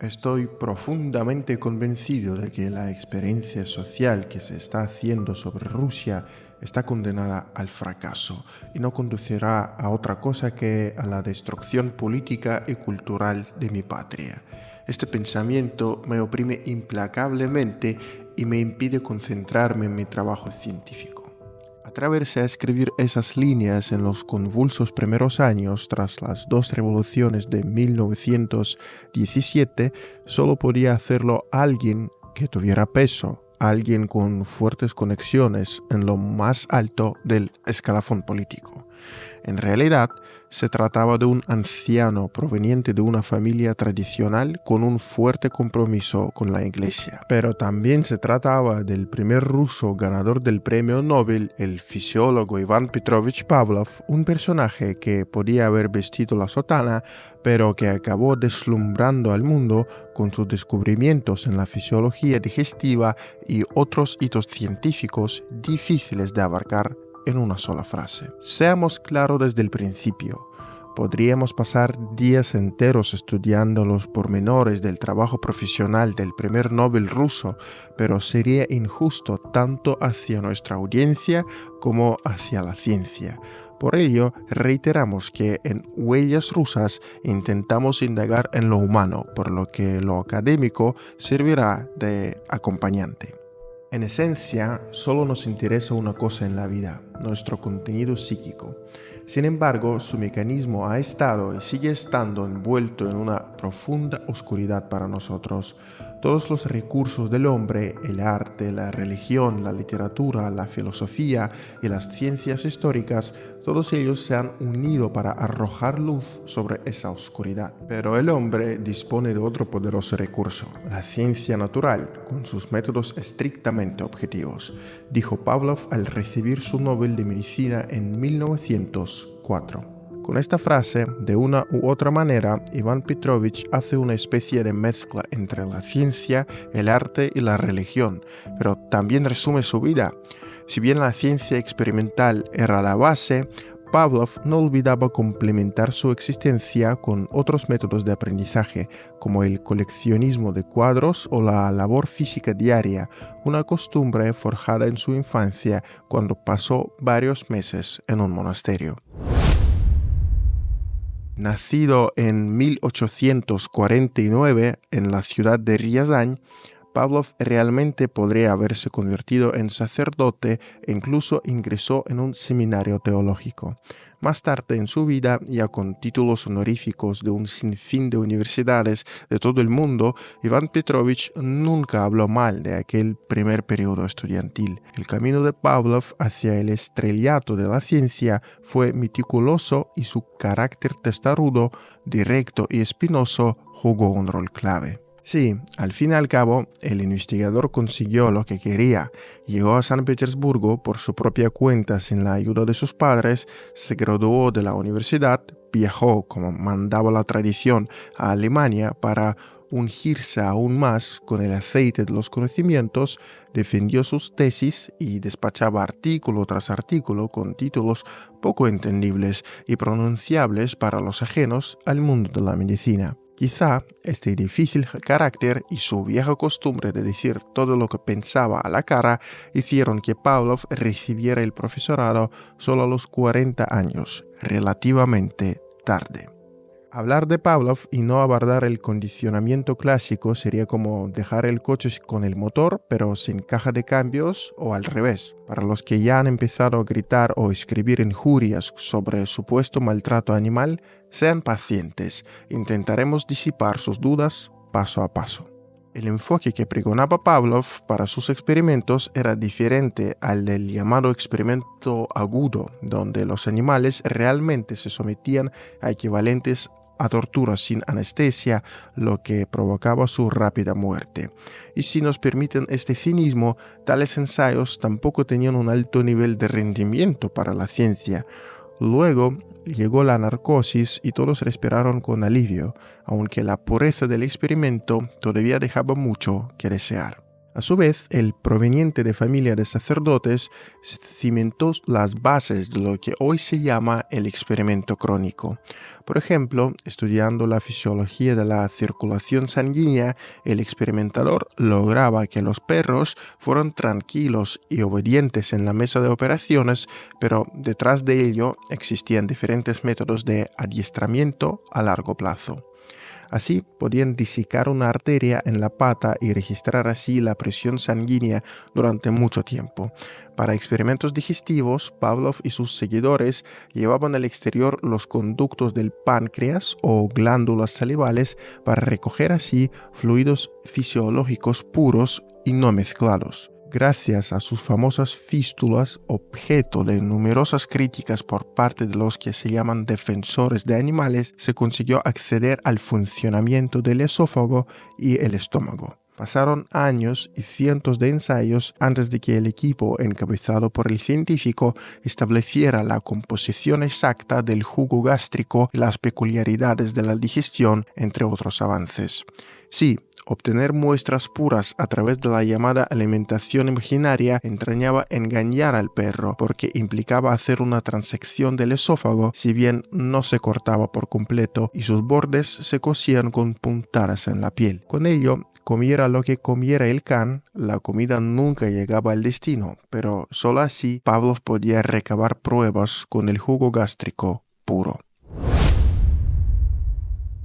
Estoy profundamente convencido de que la experiencia social que se está haciendo sobre Rusia está condenada al fracaso y no conducirá a otra cosa que a la destrucción política y cultural de mi patria. Este pensamiento me oprime implacablemente y me impide concentrarme en mi trabajo científico. Atreverse a escribir esas líneas en los convulsos primeros años tras las dos revoluciones de 1917 solo podía hacerlo alguien que tuviera peso, alguien con fuertes conexiones en lo más alto del escalafón político. En realidad, se trataba de un anciano proveniente de una familia tradicional con un fuerte compromiso con la Iglesia. Pero también se trataba del primer ruso ganador del premio Nobel, el fisiólogo Iván Petrovich Pavlov, un personaje que podía haber vestido la sotana, pero que acabó deslumbrando al mundo con sus descubrimientos en la fisiología digestiva y otros hitos científicos difíciles de abarcar en una sola frase. Seamos claros desde el principio. Podríamos pasar días enteros estudiando los pormenores del trabajo profesional del primer Nobel ruso, pero sería injusto tanto hacia nuestra audiencia como hacia la ciencia. Por ello, reiteramos que en Huellas Rusas intentamos indagar en lo humano, por lo que lo académico servirá de acompañante. En esencia, solo nos interesa una cosa en la vida, nuestro contenido psíquico. Sin embargo, su mecanismo ha estado y sigue estando envuelto en una profunda oscuridad para nosotros. Todos los recursos del hombre, el arte, la religión, la literatura, la filosofía y las ciencias históricas, todos ellos se han unido para arrojar luz sobre esa oscuridad. Pero el hombre dispone de otro poderoso recurso, la ciencia natural, con sus métodos estrictamente objetivos, dijo Pavlov al recibir su Nobel de Medicina en 1904. Con esta frase, de una u otra manera, Iván Petrovich hace una especie de mezcla entre la ciencia, el arte y la religión, pero también resume su vida. Si bien la ciencia experimental era la base, Pavlov no olvidaba complementar su existencia con otros métodos de aprendizaje, como el coleccionismo de cuadros o la labor física diaria, una costumbre forjada en su infancia cuando pasó varios meses en un monasterio. Nacido en 1849 en la ciudad de Riazán, Pavlov realmente podría haberse convertido en sacerdote e incluso ingresó en un seminario teológico. Más tarde en su vida, ya con títulos honoríficos de un sinfín de universidades de todo el mundo, Iván Petrovich nunca habló mal de aquel primer periodo estudiantil. El camino de Pavlov hacia el estrellato de la ciencia fue meticuloso y su carácter testarudo, directo y espinoso jugó un rol clave. Sí, al fin y al cabo, el investigador consiguió lo que quería. Llegó a San Petersburgo por su propia cuenta sin la ayuda de sus padres, se graduó de la universidad, viajó, como mandaba la tradición, a Alemania para ungirse aún más con el aceite de los conocimientos, defendió sus tesis y despachaba artículo tras artículo con títulos poco entendibles y pronunciables para los ajenos al mundo de la medicina. Quizá este difícil carácter y su vieja costumbre de decir todo lo que pensaba a la cara hicieron que Pavlov recibiera el profesorado solo a los 40 años, relativamente tarde. Hablar de Pavlov y no abordar el condicionamiento clásico sería como dejar el coche con el motor pero sin caja de cambios o al revés. Para los que ya han empezado a gritar o escribir injurias sobre supuesto maltrato animal, sean pacientes, intentaremos disipar sus dudas paso a paso. El enfoque que pregonaba Pavlov para sus experimentos era diferente al del llamado experimento agudo, donde los animales realmente se sometían a equivalentes a torturas sin anestesia, lo que provocaba su rápida muerte. Y si nos permiten este cinismo, tales ensayos tampoco tenían un alto nivel de rendimiento para la ciencia. Luego llegó la narcosis y todos respiraron con alivio, aunque la pureza del experimento todavía dejaba mucho que desear. A su vez, el proveniente de familia de sacerdotes cimentó las bases de lo que hoy se llama el experimento crónico. Por ejemplo, estudiando la fisiología de la circulación sanguínea, el experimentador lograba que los perros fueran tranquilos y obedientes en la mesa de operaciones, pero detrás de ello existían diferentes métodos de adiestramiento a largo plazo. Así podían disecar una arteria en la pata y registrar así la presión sanguínea durante mucho tiempo. Para experimentos digestivos, Pavlov y sus seguidores llevaban al exterior los conductos del páncreas o glándulas salivales para recoger así fluidos fisiológicos puros y no mezclados. Gracias a sus famosas fístulas, objeto de numerosas críticas por parte de los que se llaman defensores de animales, se consiguió acceder al funcionamiento del esófago y el estómago. Pasaron años y cientos de ensayos antes de que el equipo encabezado por el científico estableciera la composición exacta del jugo gástrico y las peculiaridades de la digestión, entre otros avances. Sí, obtener muestras puras a través de la llamada alimentación imaginaria entrañaba engañar al perro porque implicaba hacer una transección del esófago, si bien no se cortaba por completo y sus bordes se cosían con puntadas en la piel. Con ello, comiera lo que comiera el can, la comida nunca llegaba al destino, pero solo así Pavlov podía recabar pruebas con el jugo gástrico puro.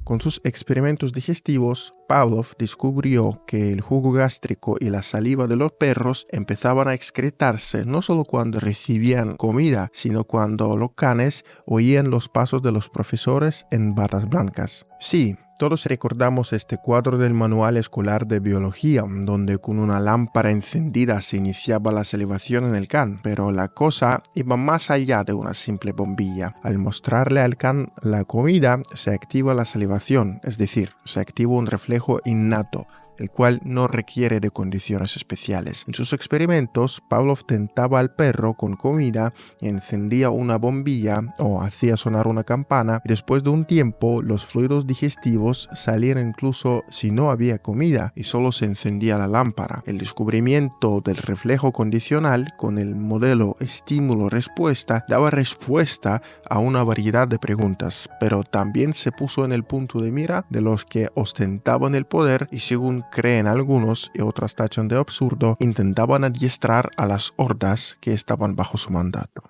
Con sus experimentos digestivos, Pavlov descubrió que el jugo gástrico y la saliva de los perros empezaban a excretarse no solo cuando recibían comida, sino cuando los canes oían los pasos de los profesores en batas blancas. Sí, todos recordamos este cuadro del manual escolar de biología, donde con una lámpara encendida se iniciaba la salivación en el can, pero la cosa iba más allá de una simple bombilla. Al mostrarle al can la comida, se activa la salivación, es decir, se activa un reflejo innato, el cual no requiere de condiciones especiales. En sus experimentos, Pavlov tentaba al perro con comida y encendía una bombilla o hacía sonar una campana, y después de un tiempo los fluidos digestivos salían incluso si no había comida y solo se encendía la lámpara. El descubrimiento del reflejo condicional con el modelo estímulo-respuesta daba respuesta a una variedad de preguntas, pero también se puso en el punto de mira de los que ostentaban el poder y, según creen algunos y otras tachan de absurdo, intentaban adiestrar a las hordas que estaban bajo su mandato.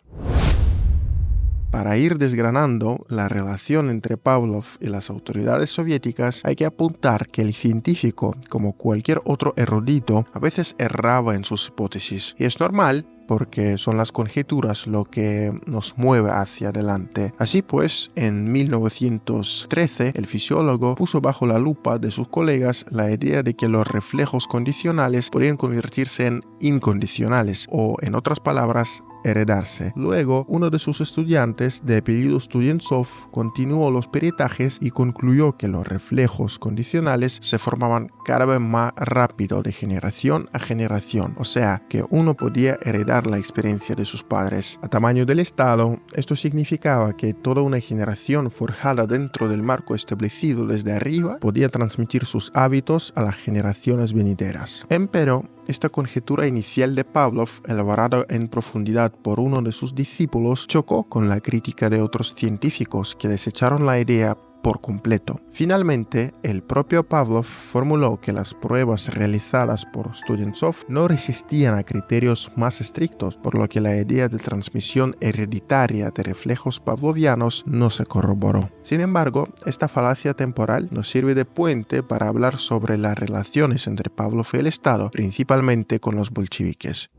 Para ir desgranando la relación entre Pavlov y las autoridades soviéticas, hay que apuntar que el científico, como cualquier otro erudito, a veces erraba en sus hipótesis. Y es normal, porque son las conjeturas lo que nos mueve hacia adelante. Así pues, en 1913, el fisiólogo puso bajo la lupa de sus colegas la idea de que los reflejos condicionales podían convertirse en incondicionales, o en otras palabras, heredarse. Luego, uno de sus estudiantes, de apellido Studientsov, continuó los peritajes y concluyó que los reflejos condicionales se formaban cada vez más rápido de generación a generación, o sea, que uno podía heredar la experiencia de sus padres. A tamaño del Estado, esto significaba que toda una generación forjada dentro del marco establecido desde arriba podía transmitir sus hábitos a las generaciones venideras. Empero, esta conjetura inicial de Pavlov, elaborada en profundidad por uno de sus discípulos, chocó con la crítica de otros científicos que desecharon la idea por completo. Finalmente, el propio Pavlov formuló que las pruebas realizadas por Studientsov no resistían a criterios más estrictos, por lo que la idea de transmisión hereditaria de reflejos pavlovianos no se corroboró. Sin embargo, esta falacia temporal nos sirve de puente para hablar sobre las relaciones entre Pavlov y el Estado, principalmente con los bolcheviques.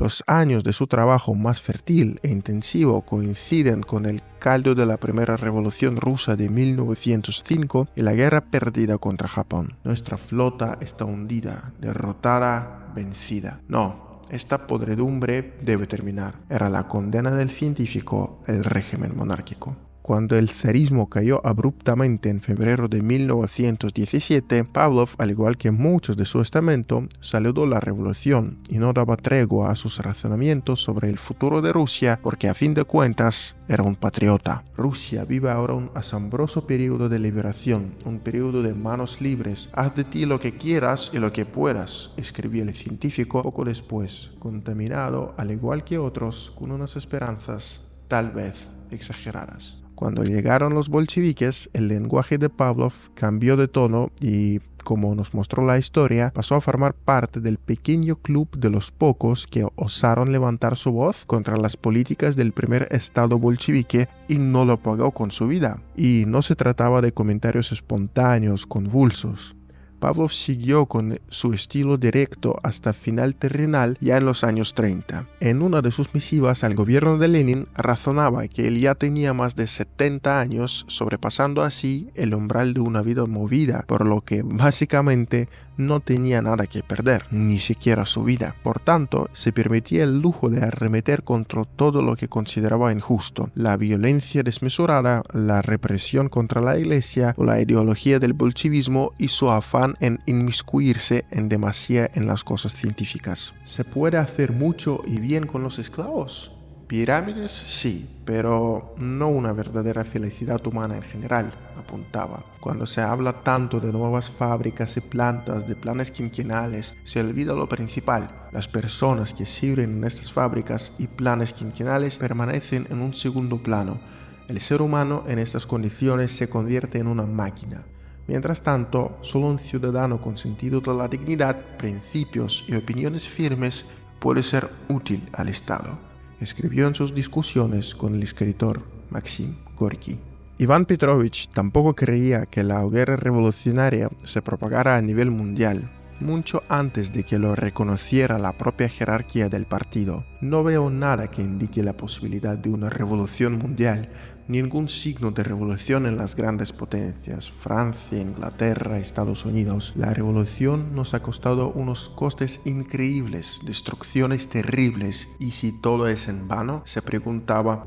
Los años de su trabajo más fértil e intensivo coinciden con el caldo de la primera revolución rusa de 1905 y la guerra perdida contra Japón. Nuestra flota está hundida, derrotada, vencida. No, esta podredumbre debe terminar. Era la condena del científico, el régimen monárquico. Cuando el zarismo cayó abruptamente en febrero de 1917, Pávlov, al igual que muchos de su estamento, saludó la revolución y no daba tregua a sus razonamientos sobre el futuro de Rusia porque a fin de cuentas era un patriota. Rusia vive ahora un asombroso periodo de liberación, un periodo de manos libres. Haz de ti lo que quieras y lo que puedas, escribió el científico poco después, contaminado, al igual que otros, con unas esperanzas tal vez exageradas. Cuando llegaron los bolcheviques, el lenguaje de Pávlov cambió de tono y, como nos mostró la historia, pasó a formar parte del pequeño club de los pocos que osaron levantar su voz contra las políticas del primer estado bolchevique y no lo pagó con su vida. Y no se trataba de comentarios espontáneos, convulsos. Pávlov siguió con su estilo directo hasta final terrenal ya en los años 30. En una de sus misivas al gobierno de Lenin razonaba que él ya tenía más de 70 años, sobrepasando así el umbral de una vida movida, por lo que básicamente no tenía nada que perder, ni siquiera su vida. Por tanto, se permitía el lujo de arremeter contra todo lo que consideraba injusto, la violencia desmesurada, la represión contra la iglesia o la ideología del bolchevismo y su afán en inmiscuirse en demasía en las cosas científicas. ¿Se puede hacer mucho y bien con los esclavos? Pirámides, sí, pero no una verdadera felicidad humana en general, apuntaba. Cuando se habla tanto de nuevas fábricas y plantas, de planes quinquenales, se olvida lo principal. Las personas que sirven en estas fábricas y planes quinquenales permanecen en un segundo plano. El ser humano en estas condiciones se convierte en una máquina. Mientras tanto, solo un ciudadano con sentido de la dignidad, principios y opiniones firmes puede ser útil al Estado, escribió en sus discusiones con el escritor Maxim Gorki. Iván Petrovich tampoco creía que la hoguera revolucionaria se propagara a nivel mundial, mucho antes de que lo reconociera la propia jerarquía del partido. No veo nada que indique la posibilidad de una revolución mundial, ningún signo de revolución en las grandes potencias, Francia, Inglaterra, Estados Unidos. La revolución nos ha costado unos costes increíbles, destrucciones terribles, y si todo es en vano, se preguntaba.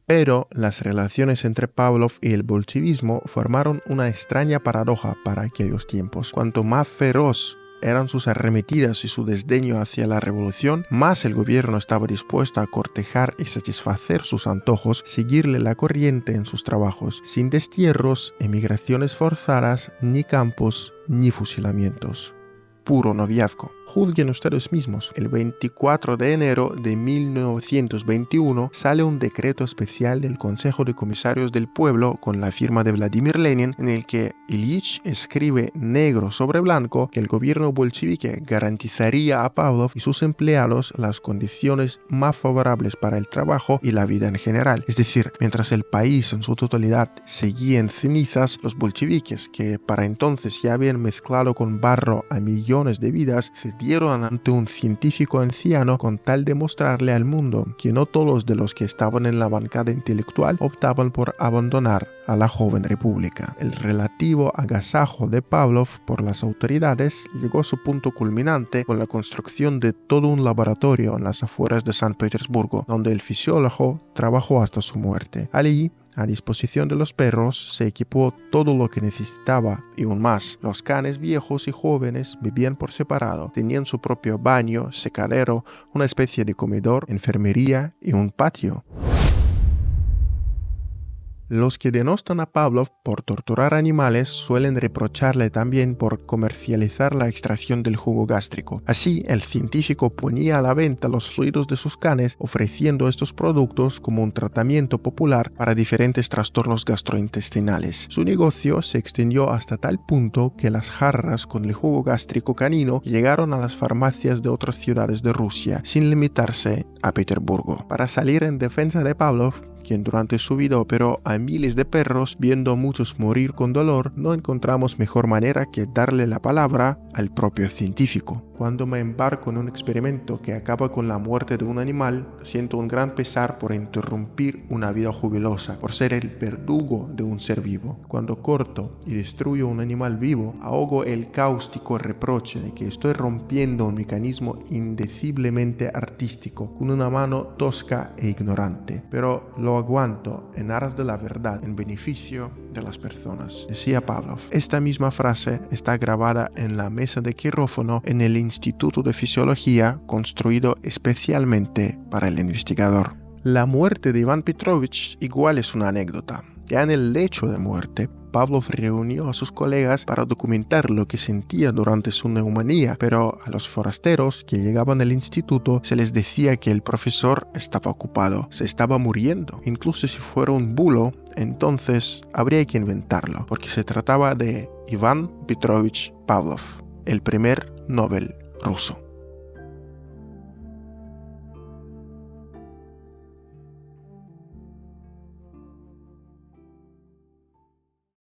Pero las relaciones entre Pávlov y el bolchevismo formaron una extraña paradoja para aquellos tiempos. Cuanto más feroz eran sus arremetidas y su desdeño hacia la revolución, más el gobierno estaba dispuesto a cortejar y satisfacer sus antojos, seguirle la corriente en sus trabajos, sin destierros, emigraciones forzadas, ni campos, ni fusilamientos. Puro noviazgo. Juzguen ustedes mismos. El 24 de enero de 1921 sale un decreto especial del Consejo de Comisarios del Pueblo con la firma de Vladimir Lenin, en el que Ilich escribe negro sobre blanco que el gobierno bolchevique garantizaría a Pávlov y sus empleados las condiciones más favorables para el trabajo y la vida en general. Es decir, mientras el país en su totalidad seguía en cenizas, los bolcheviques, que para entonces ya habían mezclado con barro a millones de vidas, cedieron ante un científico anciano con tal de mostrarle al mundo que no todos de los que estaban en la bancada intelectual optaban por abandonar a la joven república. El relativo agasajo de Pávlov por las autoridades llegó a su punto culminante con la construcción de todo un laboratorio en las afueras de San Petersburgo, donde el fisiólogo trabajó hasta su muerte. Allí, a disposición de los perros, se equipó todo lo que necesitaba y aún más. Los canes viejos y jóvenes vivían por separado, tenían su propio baño, secadero, una especie de comedor, enfermería y un patio. Los que denostan a Pávlov por torturar animales suelen reprocharle también por comercializar la extracción del jugo gástrico. Así, el científico ponía a la venta los fluidos de sus canes, ofreciendo estos productos como un tratamiento popular para diferentes trastornos gastrointestinales. Su negocio se extendió hasta tal punto que las jarras con el jugo gástrico canino llegaron a las farmacias de otras ciudades de Rusia, sin limitarse a Petersburgo. Para salir en defensa de Pávlov, quien durante su vida operó a miles de perros, viendo a muchos morir con dolor, no encontramos mejor manera que darle la palabra al propio científico. Cuando me embarco en un experimento que acaba con la muerte de un animal, siento un gran pesar por interrumpir una vida jubilosa, por ser el verdugo de un ser vivo. Cuando corto y destruyo un animal vivo, ahogo el cáustico reproche de que estoy rompiendo un mecanismo indeciblemente artístico con una mano tosca e ignorante, pero lo aguanto en aras de la verdad, en beneficio de las personas, decía Pavlov. Esta misma frase está grabada en la mesa de quirófano en el Instituto de Fisiología, construido especialmente para el investigador. La muerte de Iván Petrovich igual es una anécdota. Ya en el lecho de muerte, Pavlov reunió a sus colegas para documentar lo que sentía durante su neumonía, pero a los forasteros que llegaban al instituto se les decía que el profesor estaba ocupado, se estaba muriendo. Incluso si fuera un bulo, entonces habría que inventarlo, porque se trataba de Iván Petrovich Pavlov, el primer Nobel ruso.